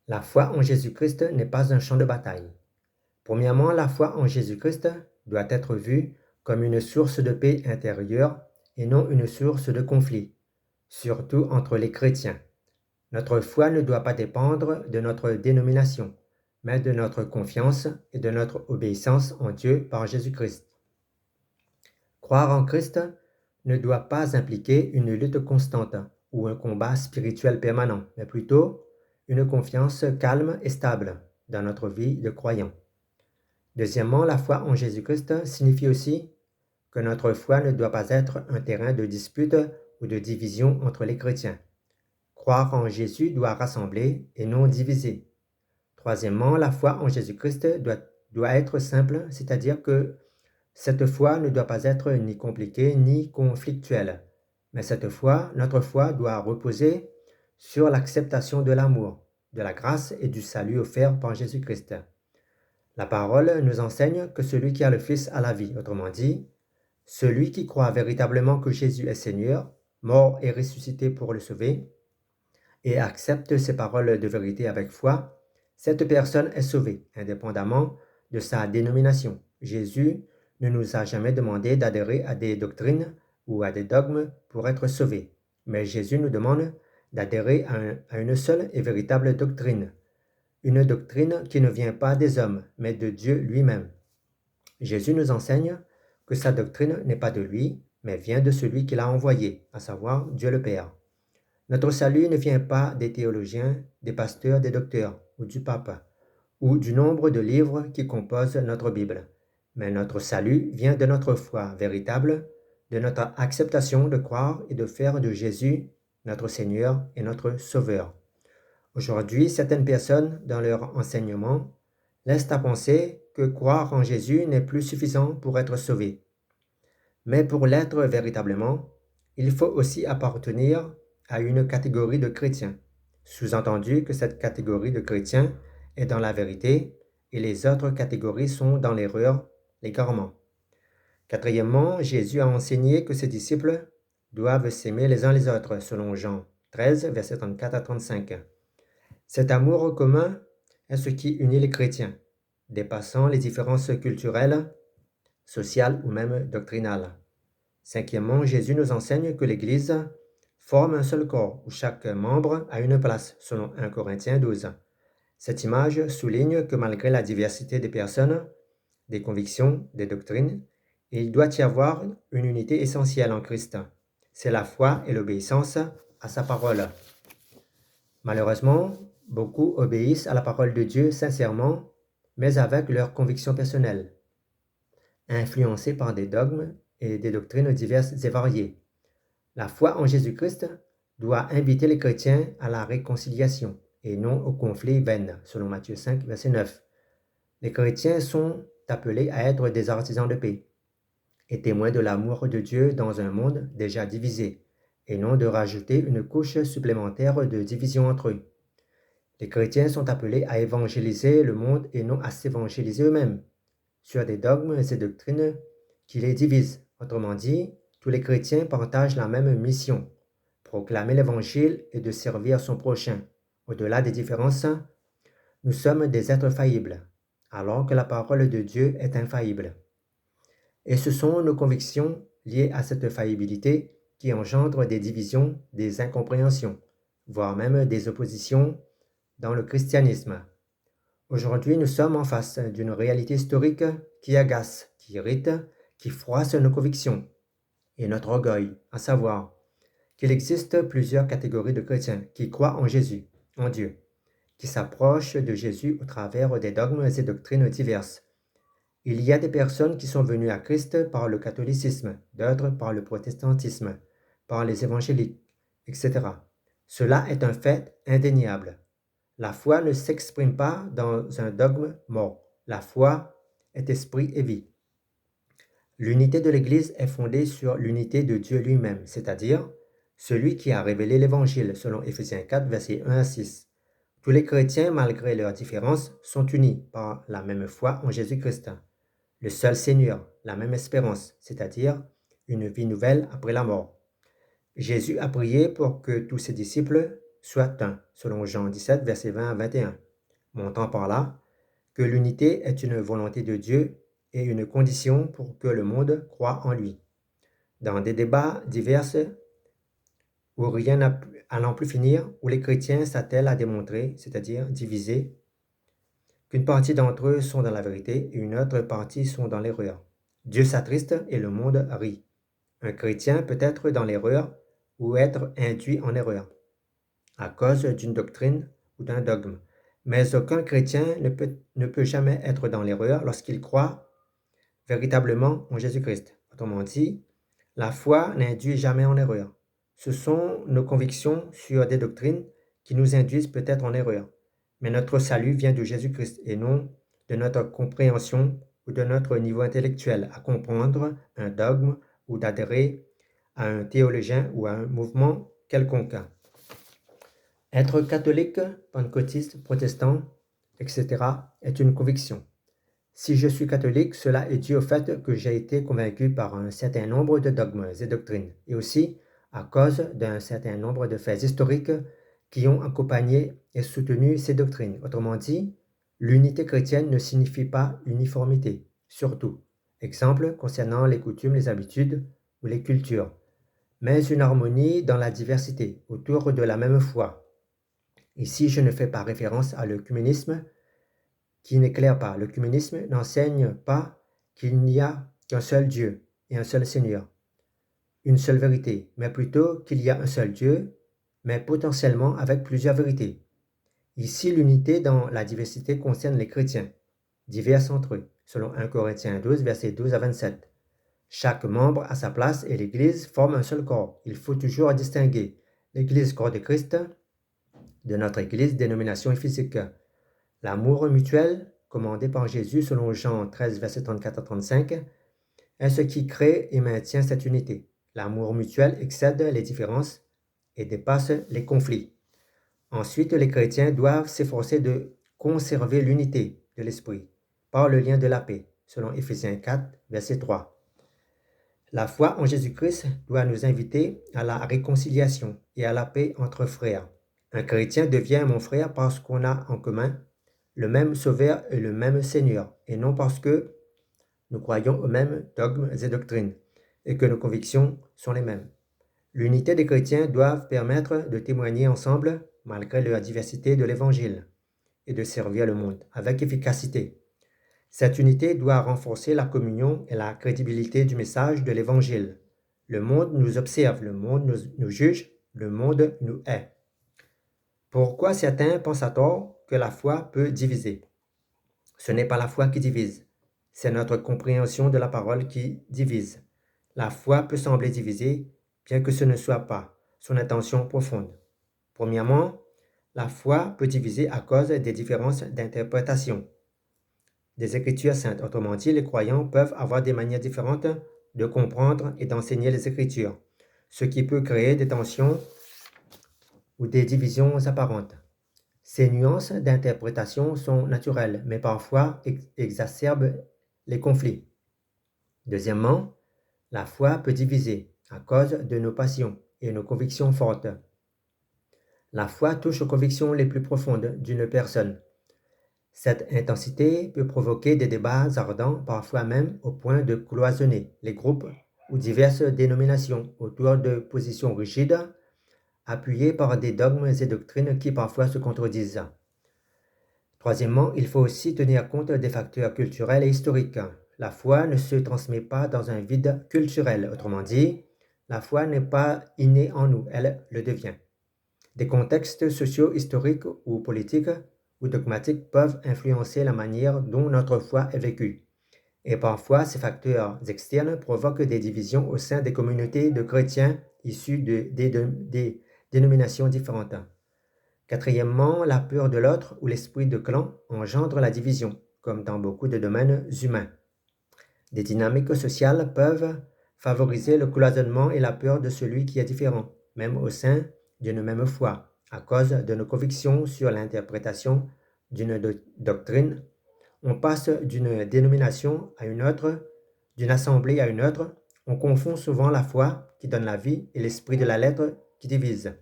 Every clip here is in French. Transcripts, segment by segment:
La foi en Jésus-Christ n'est pas un champ de bataille. Premièrement, la foi en Jésus-Christ doit être vue comme une source de paix intérieure et non une source de conflit, surtout entre les chrétiens. Notre foi ne doit pas dépendre de notre dénomination, mais de notre confiance et de notre obéissance en Dieu par Jésus-Christ. Croire en Christ ne doit pas impliquer une lutte constante ou un combat spirituel permanent, mais plutôt une confiance calme et stable dans notre vie de croyant. Deuxièmement, la foi en Jésus-Christ signifie aussi que notre foi ne doit pas être un terrain de dispute ou de division entre les chrétiens. Croire en Jésus doit rassembler et non diviser. Troisièmement, la foi en Jésus-Christ doit être simple, c'est-à-dire que cette foi ne doit pas être ni compliquée ni conflictuelle, mais notre foi doit reposer sur l'acceptation de l'amour, de la grâce et du salut offert par Jésus-Christ. La parole nous enseigne que celui qui a le Fils a la vie, autrement dit, celui qui croit véritablement que Jésus est Seigneur, mort et ressuscité pour le sauver, et accepte ses paroles de vérité avec foi, cette personne est sauvée, indépendamment de sa dénomination. Jésus ne nous a jamais demandé d'adhérer à des doctrines ou à des dogmes pour être sauvés, mais Jésus nous demande d'adhérer à une seule et véritable doctrine, une doctrine qui ne vient pas des hommes, mais de Dieu lui-même. Jésus nous enseigne que sa doctrine n'est pas de lui, mais vient de celui qui l'a envoyé, à savoir Dieu le Père. Notre salut ne vient pas des théologiens, des pasteurs, des docteurs ou du pape, ou du nombre de livres qui composent notre Bible, mais notre salut vient de notre foi véritable, de notre acceptation de croire et de faire de Jésus notre Seigneur et notre Sauveur. Aujourd'hui, certaines personnes, dans leur enseignement, laissent à penser que croire en Jésus n'est plus suffisant pour être sauvé. Mais pour l'être véritablement, il faut aussi appartenir à une catégorie de chrétiens. Sous-entendu que cette catégorie de chrétiens est dans la vérité et les autres catégories sont dans l'erreur, l'égarement. Quatrièmement, Jésus a enseigné que ses disciples doivent s'aimer les uns les autres, selon Jean 13, versets 34 à 35. Cet amour commun est ce qui unit les chrétiens, dépassant les différences culturelles, sociales ou même doctrinales. Cinquièmement, Jésus nous enseigne que l'Église forme un seul corps où chaque membre a une place, selon 1 Corinthiens 12. Cette image souligne que malgré la diversité des personnes, des convictions, des doctrines, il doit y avoir une unité essentielle en Christ. C'est la foi et l'obéissance à sa parole. Malheureusement, beaucoup obéissent à la parole de Dieu sincèrement, mais avec leurs convictions personnelles, influencés par des dogmes et des doctrines diverses et variées. La foi en Jésus-Christ doit inviter les chrétiens à la réconciliation et non au conflit vain, selon Matthieu 5, verset 9. Les chrétiens sont appelés à être des artisans de paix et témoins de l'amour de Dieu dans un monde déjà divisé, et non de rajouter une couche supplémentaire de division entre eux. Les chrétiens sont appelés à évangéliser le monde et non à s'évangéliser eux-mêmes sur des dogmes et doctrines qui les divisent. Autrement dit, tous les chrétiens partagent la même mission, proclamer l'évangile et de servir son prochain. Au-delà des différences, nous sommes des êtres faillibles, alors que la parole de Dieu est infaillible. Et ce sont nos convictions liées à cette faillibilité qui engendrent des divisions, des incompréhensions, voire même des oppositions dans le christianisme. Aujourd'hui, nous sommes en face d'une réalité historique qui agace, qui irrite, qui froisse nos convictions et notre orgueil, à savoir qu'il existe plusieurs catégories de chrétiens qui croient en Jésus, en Dieu, qui s'approchent de Jésus au travers des dogmes et doctrines diverses. Il y a des personnes qui sont venues à Christ par le catholicisme, d'autres par le protestantisme, par les évangéliques, etc. Cela est un fait indéniable. La foi ne s'exprime pas dans un dogme mort. La foi est esprit et vie. L'unité de l'Église est fondée sur l'unité de Dieu lui-même, c'est-à-dire celui qui a révélé l'Évangile, selon Éphésiens 4, versets 1 à 6. Tous les chrétiens, malgré leurs différences, sont unis par la même foi en Jésus-Christ, le seul Seigneur, la même espérance, c'est-à-dire une vie nouvelle après la mort. Jésus a prié pour que tous ses disciples soit un, selon Jean 17, versets 20 à 21, montrant par là que l'unité est une volonté de Dieu et une condition pour que le monde croie en lui. Dans des débats divers où rien à n'en plus finir, où les chrétiens s'attellent à démontrer, c'est-à-dire diviser, qu'une partie d'entre eux sont dans la vérité et une autre partie sont dans l'erreur. Dieu s'attriste et le monde rit. Un chrétien peut être dans l'erreur ou être induit en erreur à cause d'une doctrine ou d'un dogme. Mais aucun chrétien ne peut jamais être dans l'erreur lorsqu'il croit véritablement en Jésus-Christ. Autrement dit, la foi n'induit jamais en erreur. Ce sont nos convictions sur des doctrines qui nous induisent peut-être en erreur. Mais notre salut vient de Jésus-Christ et non de notre compréhension ou de notre niveau intellectuel à comprendre un dogme ou d'adhérer à un théologien ou à un mouvement quelconque. Être catholique, pentecôtiste, protestant, etc. est une conviction. Si je suis catholique, cela est dû au fait que j'ai été convaincu par un certain nombre de dogmes et doctrines, et aussi à cause d'un certain nombre de faits historiques qui ont accompagné et soutenu ces doctrines. Autrement dit, l'unité chrétienne ne signifie pas uniformité, surtout. Exemple concernant les coutumes, les habitudes ou les cultures, mais une harmonie dans la diversité autour de la même foi. Ici, je ne fais pas référence à l'œcuménisme qui n'éclaire pas. L'œcuménisme n'enseigne pas qu'il n'y a qu'un seul Dieu et un seul Seigneur, une seule vérité, mais plutôt qu'il y a un seul Dieu, mais potentiellement avec plusieurs vérités. Ici, l'unité dans la diversité concerne les chrétiens, divers entre eux, selon 1 Corinthiens 12, versets 12 à 27. Chaque membre a sa place et l'Église forme un seul corps. Il faut toujours distinguer l'Église corps de Christ de notre Église dénomination physique. L'amour mutuel, commandé par Jésus selon Jean 13, versets 34 à 35, est ce qui crée et maintient cette unité. L'amour mutuel excède les différences et dépasse les conflits. Ensuite, les chrétiens doivent s'efforcer de conserver l'unité de l'esprit par le lien de la paix, selon Éphésiens 4, verset 3. La foi en Jésus-Christ doit nous inviter à la réconciliation et à la paix entre frères. Un chrétien devient mon frère parce qu'on a en commun le même Sauveur et le même Seigneur, et non parce que nous croyons aux mêmes dogmes et doctrines, et que nos convictions sont les mêmes. L'unité des chrétiens doit permettre de témoigner ensemble, malgré la diversité de l'Évangile, et de servir le monde avec efficacité. Cette unité doit renforcer la communion et la crédibilité du message de l'Évangile. Le monde nous observe, le monde nous juge, le monde nous hait. Pourquoi certains pensent à tort que la foi peut diviser? Ce n'est pas la foi qui divise, c'est notre compréhension de la parole qui divise. La foi peut sembler diviser, bien que ce ne soit pas son intention profonde. Premièrement, la foi peut diviser à cause des différences d'interprétation des Écritures saintes. Autrement dit, les croyants peuvent avoir des manières différentes de comprendre et d'enseigner les Écritures, ce qui peut créer des tensions ou des divisions apparentes. Ces nuances d'interprétation sont naturelles, mais parfois exacerbent les conflits. Deuxièmement, la foi peut diviser à cause de nos passions et nos convictions fortes. La foi touche aux convictions les plus profondes d'une personne. Cette intensité peut provoquer des débats ardents, parfois même au point de cloisonner les groupes ou diverses dénominations autour de positions rigides, appuyées par des dogmes et doctrines qui parfois se contredisent. Troisièmement, il faut aussi tenir compte des facteurs culturels et historiques. La foi ne se transmet pas dans un vide culturel. Autrement dit, la foi n'est pas innée en nous, elle le devient. Des contextes sociaux, historiques ou politiques ou dogmatiques peuvent influencer la manière dont notre foi est vécue. Et parfois, ces facteurs externes provoquent des divisions au sein des communautés de chrétiens issus des dénominations différentes. Quatrièmement, la peur de l'autre ou l'esprit de clan engendre la division, comme dans beaucoup de domaines humains. Des dynamiques sociales peuvent favoriser le cloisonnement et la peur de celui qui est différent, même au sein d'une même foi, à cause de nos convictions sur l'interprétation d'une doctrine. On passe d'une dénomination à une autre, d'une assemblée à une autre. On confond souvent la foi qui donne la vie et l'esprit de la lettre qui divise.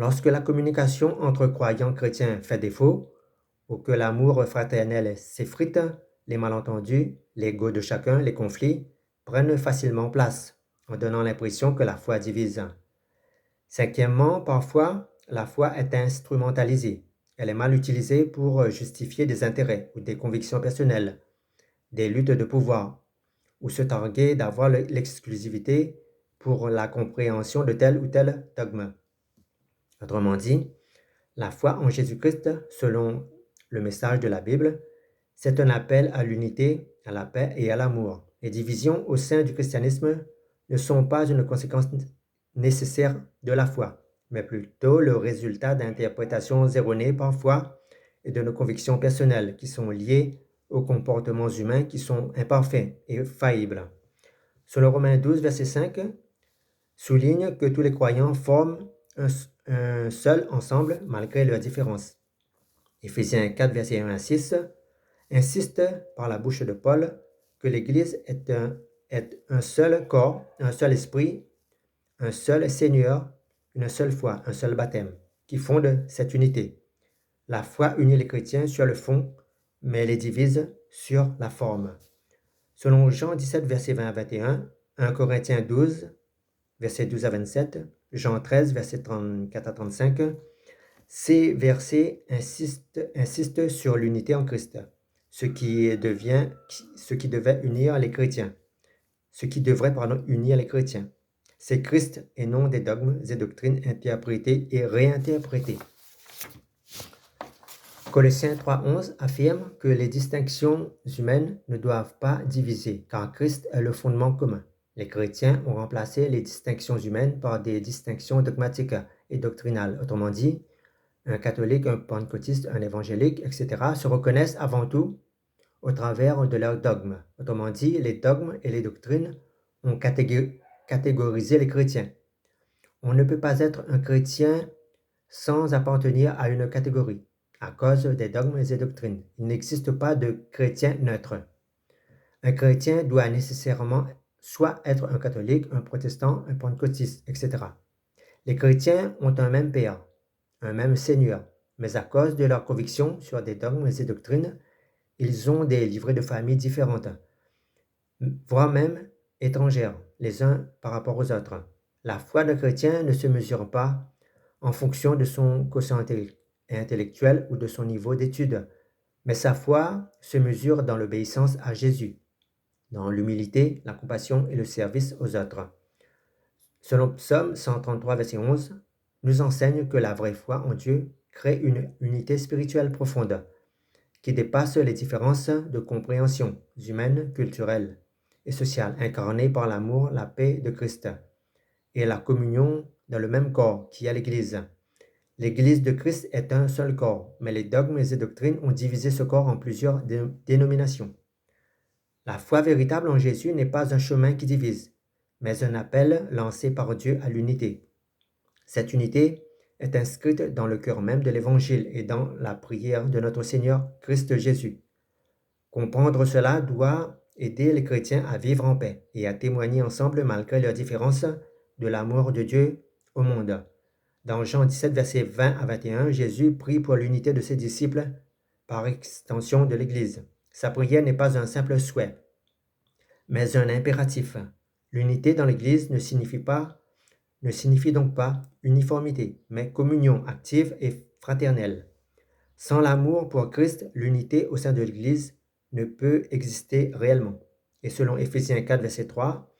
Lorsque la communication entre croyants chrétiens fait défaut, ou que l'amour fraternel s'effrite, les malentendus, l'ego de chacun, les conflits prennent facilement place, en donnant l'impression que la foi divise. Cinquièmement, parfois, la foi est instrumentalisée. Elle est mal utilisée pour justifier des intérêts ou des convictions personnelles, des luttes de pouvoir, ou se targuer d'avoir l'exclusivité pour la compréhension de tel ou tel dogme. Autrement dit, la foi en Jésus-Christ, selon le message de la Bible, c'est un appel à l'unité, à la paix et à l'amour. Les divisions au sein du christianisme ne sont pas une conséquence nécessaire de la foi, mais plutôt le résultat d'interprétations erronées parfois et de nos convictions personnelles qui sont liées aux comportements humains qui sont imparfaits et faillibles. Selon Romains 12, verset 5, souligne que tous les croyants forment un seul ensemble malgré leurs différences. Éphésiens 4, verset 1 à 6, insiste par la bouche de Paul que l'Église est un seul corps, un seul esprit, un seul Seigneur, une seule foi, un seul baptême, qui fonde cette unité. La foi unit les chrétiens sur le fond, mais les divise sur la forme. Selon Jean 17, verset 20 à 21, 1 Corinthiens 12, verset 12 à 27, Jean 13, verset 34 à 35, ces versets insistent sur l'unité en Christ, ce qui devait unir les chrétiens, unir les chrétiens. C'est Christ et non des dogmes et doctrines interprétés et réinterprétés. Colossiens 3.11 affirme que les distinctions humaines ne doivent pas diviser, car Christ est le fondement commun. Les chrétiens ont remplacé les distinctions humaines par des distinctions dogmatiques et doctrinales. Autrement dit, un catholique, un pentecôtiste, un évangélique, etc. se reconnaissent avant tout au travers de leurs dogmes. Autrement dit, les dogmes et les doctrines ont catégorisé les chrétiens. On ne peut pas être un chrétien sans appartenir à une catégorie, à cause des dogmes et doctrines. Il n'existe pas de chrétien neutre. Un chrétien doit nécessairement soit être un catholique, un protestant, un pentecôtiste, etc. Les chrétiens ont un même Père, un même Seigneur, mais à cause de leur conviction sur des dogmes et doctrines, ils ont des livrets de famille différentes, voire même étrangères, les uns par rapport aux autres. La foi d'un chrétien ne se mesure pas en fonction de son quotient intellectuel ou de son niveau d'études, mais sa foi se mesure dans l'obéissance à Jésus, dans l'humilité, la compassion et le service aux autres. Selon Psaume 133, verset 11, nous enseigne que la vraie foi en Dieu crée une unité spirituelle profonde qui dépasse les différences de compréhension humaine, culturelle et sociale incarnées par l'amour, la paix de Christ et la communion dans le même corps qui est l'Église. L'Église de Christ est un seul corps, mais les dogmes et doctrines ont divisé ce corps en plusieurs dénominations. La foi véritable en Jésus n'est pas un chemin qui divise, mais un appel lancé par Dieu à l'unité. Cette unité est inscrite dans le cœur même de l'Évangile et dans la prière de notre Seigneur Christ Jésus. Comprendre cela doit aider les chrétiens à vivre en paix et à témoigner ensemble malgré leurs différences de l'amour de Dieu au monde. Dans Jean 17, versets 20 à 21, Jésus prie pour l'unité de ses disciples par extension de l'Église. Sa prière n'est pas un simple souhait, mais un impératif. L'unité dans l'Église ne signifie donc pas uniformité, mais communion active et fraternelle. Sans l'amour pour Christ, l'unité au sein de l'Église ne peut exister réellement. Et selon Éphésiens 4, verset 3,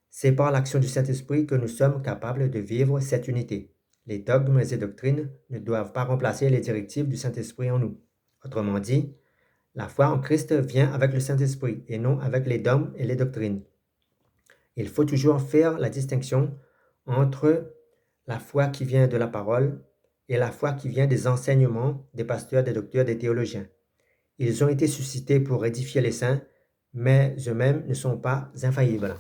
c'est par l'action du Saint-Esprit que nous sommes capables de vivre cette unité. Les dogmes et doctrines ne doivent pas remplacer les directives du Saint-Esprit en nous. Autrement dit, la foi en Christ vient avec le Saint-Esprit et non avec les dogmes et les doctrines. Il faut toujours faire la distinction entre la foi qui vient de la parole et la foi qui vient des enseignements des pasteurs, des docteurs, des théologiens. Ils ont été suscités pour édifier les saints, mais eux-mêmes ne sont pas infaillibles.